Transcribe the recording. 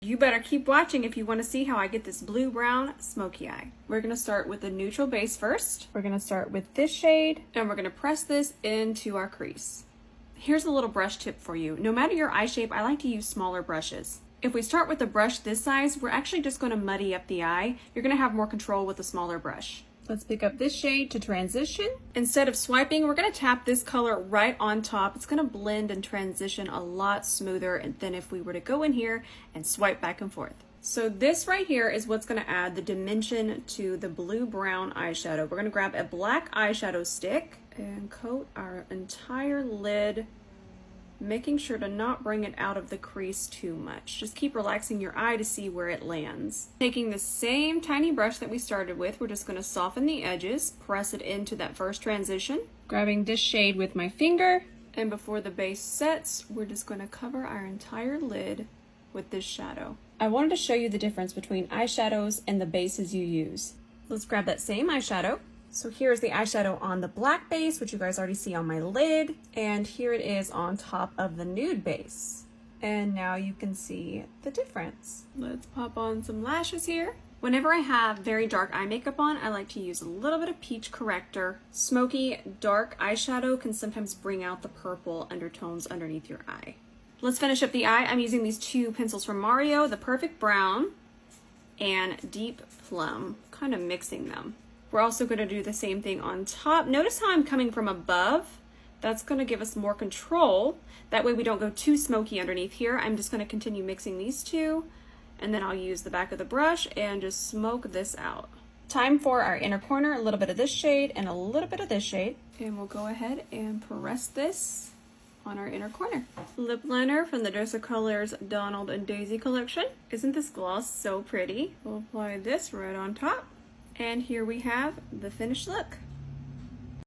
You better keep watching if you want to see how I get this blue-brown smoky eye. We're going to start with the neutral base first. We're going to start with this shade, and we're going to press this into our crease. Here's a little brush tip for you. No matter your eye shape, I like to use smaller brushes. If we start with a brush this size, we're actually just going to muddy up the eye. You're going to have more control with a smaller brush. Let's pick up this shade to transition. Instead of swiping, we're going to tap this color right on top. It's going to blend and transition a lot smoother than if we were to go in here and swipe back and forth. So this right here is what's going to add the dimension to the blue-brown eyeshadow. We're going to grab a black eyeshadow stick and coat our entire lid, making sure to not bring it out of the crease too much. Just keep relaxing your eye to see where it lands. Taking the same tiny brush that we started with, we're just going to soften the edges, press it into that first transition. Grabbing this shade with my finger, and before the base sets, we're just going to cover our entire lid with this shadow. I wanted to show you the difference between eyeshadows and the bases you use. Let's grab that same eyeshadow. So here's the eyeshadow on the black base, which you guys already see on my lid, and here it is on top of the nude base. And now you can see the difference. Let's pop on some lashes here. Whenever I have very dark eye makeup on, I like to use a little bit of peach corrector. Smoky dark eyeshadow can sometimes bring out the purple undertones underneath your eye. Let's finish up the eye. I'm using these two pencils from Mario, the Perfect Brown and Deep Plum, kind of mixing them. We're also going to do the same thing on top. Notice how I'm coming from above. That's going to give us more control. That way we don't go too smoky underneath here. I'm just going to continue mixing these two, and then I'll use the back of the brush and just smoke this out. Time for our inner corner, a little bit of this shade and a little bit of this shade. And we'll go ahead and press this on our inner corner. Lip liner from the Dose of Colors Donald and Daisy collection. Isn't this gloss so pretty? We'll apply this right on top. And here we have the finished look.